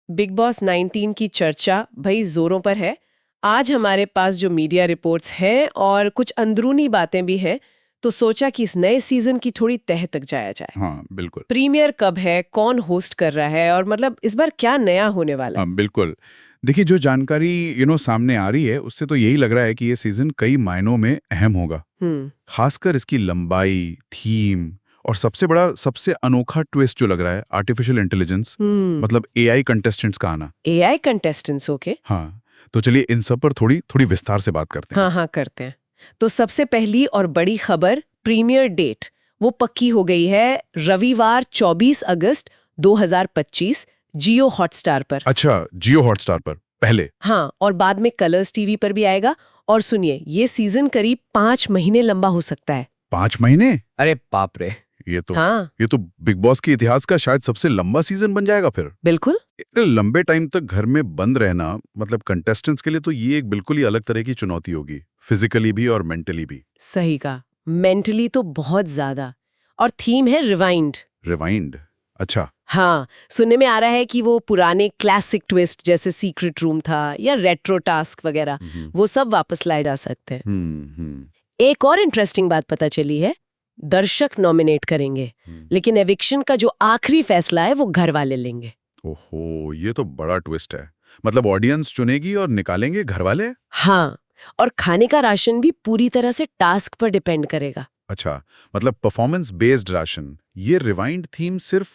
Big boss 19 की चर्चा भाई जोरों पर है। आज हमारे पास जो मीडिया रिपोर्ट्स हैं और कुछ अंदरूनी बातें भी हैं, तो सोचा कि इस नए सीजन की थोड़ी तह तक जाया जाए। हाँ बिल्कुल। प्रीमियर कब है, कौन होस्ट कर रहा है और मतलब इस बार क्या नया होने वाला है। हाँ बिल्कुल। देखिए, जो जानकारी सामने आ रही है उससे तो यही लग रहा है कि ये सीजन कई मायनों में अहम होगा। हम्म। खासकर इसकी लंबाई, थीम और सबसे बड़ा, सबसे अनोखा ट्विस्ट जो लग रहा है, आर्टिफिशियल इंटेलिजेंस, मतलब एआई कंटेस्टेंट्स का आना। AI contestants, okay. हाँ, तो चलिए इन सब पर थोड़ी थोड़ी विस्तार से बात करते हैं। हाँ हाँ, करते हैं। तो सबसे पहली और बड़ी खबर, प्रीमियर डेट वो पक्की हो गई है, रविवार 24 अगस्त 2025 जियो हॉटस्टार पर। अच्छा, जियो हॉटस्टार पर पहले? हाँ, और बाद में कलर्स टीवी पर भी आएगा। और सुनिए, ये सीजन करीब 5 महीने लंबा हो सकता है। 5 महीने? अरे बाप रे। हाँ, ये तो बिग बॉस के इतिहास का शायद सबसे लंबा सीजन बन जाएगा फिर। बिल्कुल इतने लंबे टाइम तक घर में बंद रहना, मतलब कंटेस्टेंट्स के लिए तो ये एक बिल्कुल ही अलग तरह की चुनौती होगी, फिजिकली भी और मेंटली भी। सही कहा। मेंटली तो बहुत ज्यादा। और थीम है रिवाइंड। रिवाइंड? अच्छा। हाँ, सुनने में आ रहा है कि वो पुराने क्लासिक ट्विस्ट जैसे सीक्रेट रूम था या रेट्रो टास्क वगैरह, वो सब वापस लाए जा सकते हैं। हम्म। एक और इंटरेस्टिंग बात पता चली है, दर्शक नॉमिनेट करेंगे, लेकिन एविक्शन का जो आखिरी फैसला है वो घर वाले लेंगे। ओहो, ये तो बड़ा ट्विस्ट है। मतलब ऑडियंस चुनेगी और निकालेंगे घर वाले? हाँ, और खाने का राशन भी पूरी तरह से टास्क पर डिपेंड करेगा। अच्छा, मतलब परफॉर्मेंस बेस्ड राशन। ये रिवाइंड थीम सिर्फ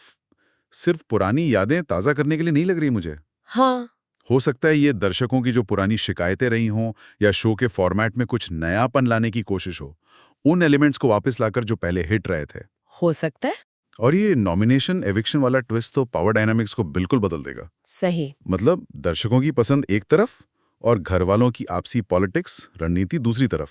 सिर्फ पुरानी यादें ताज़ा करने के लिए नहीं लग रही मुझे। हाँ, हो सकता है ये दर्शकों की जो पुरानी शिकायतें रही हों या शो के फॉर्मेट में कुछ नयापन लाने की कोशिश हो, उन एलिमेंट्स को वापस लाकर जो पहले हिट रहे थे। हो सकता है। और ये नॉमिनेशन एविक्शन वाला ट्विस्ट तो पावर डायनामिक्स को बिल्कुल बदल देगा। सही। मतलब दर्शकों की पसंद एक तरफ और घर वालों की आपसी पॉलिटिक्स रणनीति दूसरी तरफ।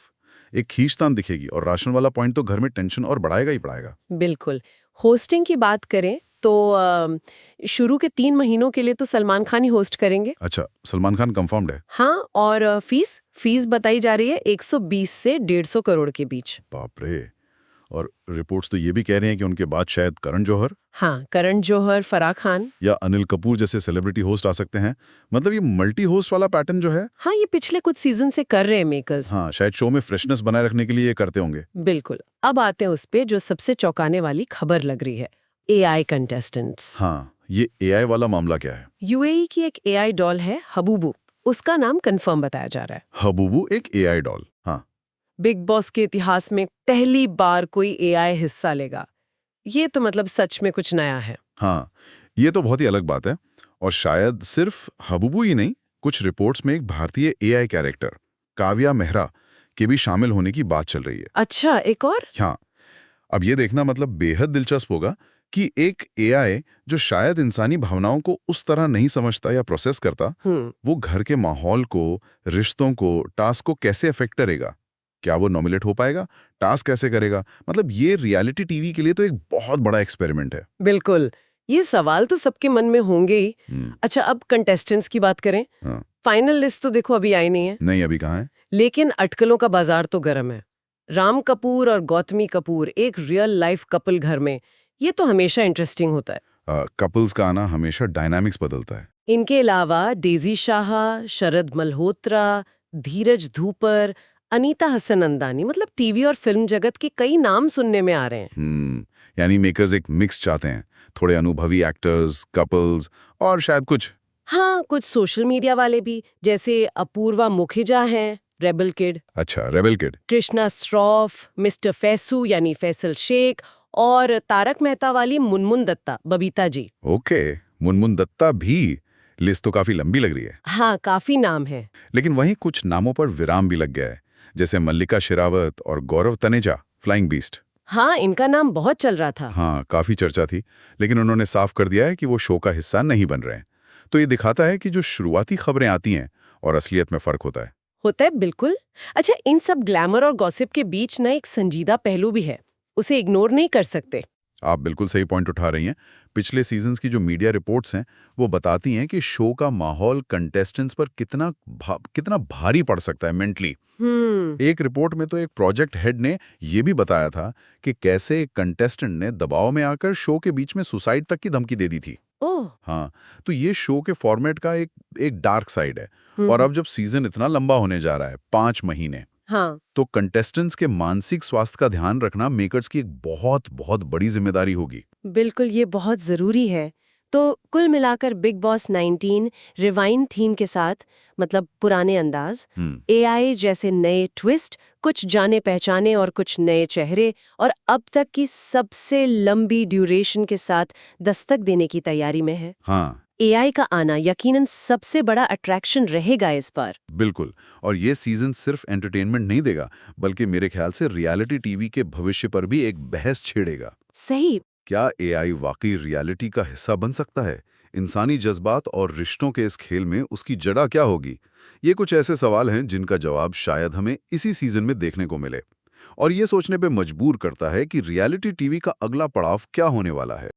एक खींचतान दिखेगी और राशन वाला पॉइंट तो घर में टेंशन और बढ़ाएगा ही बढ़ाएगा। बिल्कुल। होस्टिंग की बात करें तो शुरू के 3 महीनों के लिए तो सलमान खान ही होस्ट करेंगे। अच्छा, सलमान खान कंफर्म्ड है? हाँ, और फीस बताई जा रही है 120 से 150 करोड़ के बीच। बाप रे। और रिपोर्ट्स तो ये भी कह रहे हैं कि उनके बाद शायद करण जौहर हाँ, करण जौहर, फराह खान या अनिल कपूर जैसे सेलिब्रिटी होस्ट आ सकते हैं। मतलब ये मल्टी होस्ट वाला पैटर्न जो है, हाँ, ये पिछले कुछ सीजन से कर रहे हैं मेकर्स। हाँ, शायद शो में फ्रेशनेस बनाए रखने के लिए ये करते होंगे। बिल्कुल। अब आते हैं उस पे जो सबसे चौंकाने वाली खबर लग रही है, एआई कंटेस्टेंट्स। हाँ, ये एआई वाला मामला क्या है? यूएई की एक एआई डॉल है हबूबू, उसका नाम कंफर्म बताया जा रहा है। हबूबू एक एआई डॉल? हाँ। बिग बॉस के इतिहास में पहली बार कोई एआई हिस्सा लेगा। ये तो मतलब सच में कुछ नया है। हाँ, ये तो बहुत ही अलग बात है। और शायद सिर्फ हबूबू ही नहीं, कुछ रिपोर्ट्स में एक भारतीय एआई कैरेक्टर काव्या मेहरा के भी शामिल होने की बात चल रही है। अच्छा, एक और? हाँ, अब ये देखना मतलब बेहद दिलचस्प होगा कि एक एआई जो शायद इंसानी भावनाओं को उस तरह नहीं समझता या प्रोसेस करता, वो घर के माहौल को, रिश्तों को, टास्क को कैसे अफेक्ट करेगा। क्या वो नॉमिनेट हो पाएगा? टास्क कैसे करेगा? मतलब ये रियलिटी टीवी के लिए तो एक बहुत बड़ा एक्सपेरिमेंट है। बिल्कुल। ये सवाल तो सबके मन में होंगे ही। अच्छा, अब कंटेस्टेंट्स की बात करें। हाँ। फाइनल लिस्ट तो देखो अभी आई नहीं है। नहीं, अभी कहाँ है? लेकिन अटकलों का बाजार तो गर्म है। राम कपूर और गौतमी कपूर एक रियल लाइफ कपल घर में, ये तो हमेशा इंटरेस्टिंग होता है। कपल्स का आना हमेशा डायनामिक्स बदलता है। इनके अलावा डेजी शाह, शरद मल्होत्रा, धीरज धूपर, अनीता हसन अंदानी, मतलब टीवी और फिल्म जगत के कई नाम सुनने में आ रहे हैं। यानी मेकर्स एक मिक्स चाहते हैं, थोड़े अनुभवी एक्टर्स, कपल्स और शायद कुछ, हाँ, कुछ सोशल मीडिया वाले भी, जैसे अपूर्वा मुखिजा हैं, रेबल किड। अच्छा, rebel kid. Krishna Shroff, mister Faisu यानी फैसल शेख, और तारक मेहता वाली मुनमुन दत्ता, बबीता जी। ओके, मुनमुन दत्ता भी। लिस्ट तो काफी लंबी लग रही है। हाँ, काफी नाम है। लेकिन वहीं कुछ नामों पर विराम भी लग गया है, जैसे मल्लिका शेरावत और गौरव तनेजा, फ्लाइंग बीस्ट। हाँ, इनका नाम बहुत चल रहा था। हाँ, काफी चर्चा थी, लेकिन उन्होंने साफ कर दिया है कि वो शो का हिस्सा नहीं बन रहे हैं। तो ये दिखाता है कि जो शुरुआती खबरें आती हैं और असलियत में फर्क होता है। होता है, बिल्कुल। अच्छा, इन सब ग्लैमर और गॉसिप के बीच ना एक संजीदा पहलू भी है, उसे इग्नोर नहीं कर सकते। आप बिल्कुल सही पॉइंट उठा रही हैं। पिछले सीजन्स की जो मीडिया रिपोर्ट्स हैं वो बताती हैं कि शो का माहौल कंटेस्टेंट्स पर कितना भारी पड़ सकता है मेंटली। एक रिपोर्ट में तो एक प्रोजेक्ट हेड ने ये भी बताया था कि कैसे एक कंटेस्टेंट ने दबाव में आकर शो के बीच में सुसाइड तक की धमकी दे दी थी। ओह। हाँ, तो ये शो के फॉर्मेट का एक डार्क साइड है। और हम्म। अब जब सीजन इतना लंबा होने जा रहा है, 5 महीने, हाँ। तो कंटेस्टेंट्स के मानसिक स्वास्थ्य का ध्यान रखना मेकर्स की एक बहुत बहुत बड़ी जिम्मेदारी होगी। बिल्कुल, ये बहुत ज़रूरी है। तो कुल मिलाकर बिग बॉस 19 रिवाइंड थीम के साथ, मतलब पुराने अंदाज, हम्म। एआई जैसे नए ट्विस्ट, कुछ जाने पहचाने और कुछ नए चेहरे, और अब तक की सबसे लंबी ड्यूरेशन के साथ दस्तक देने की तैयारी में है। हाँ, एआई का आना यकीनन सबसे बड़ा अट्रैक्शन रहेगा इस बार। बिल्कुल। और ये सीजन सिर्फ एंटरटेनमेंट नहीं देगा, बल्कि मेरे ख्याल से रियलिटी टीवी के भविष्य पर भी एक बहस छेड़ेगा। सही। क्या एआई वाकई रियलिटी का हिस्सा बन सकता है? इंसानी जज्बात और रिश्तों के इस खेल में उसकी जगह क्या होगी? ये कुछ ऐसे सवाल हैं जिनका जवाब शायद हमें इसी सीजन में देखने को मिले। और ये सोचने पे मजबूर करता है कि रियलिटी टीवी का अगला पड़ाव क्या होने वाला है।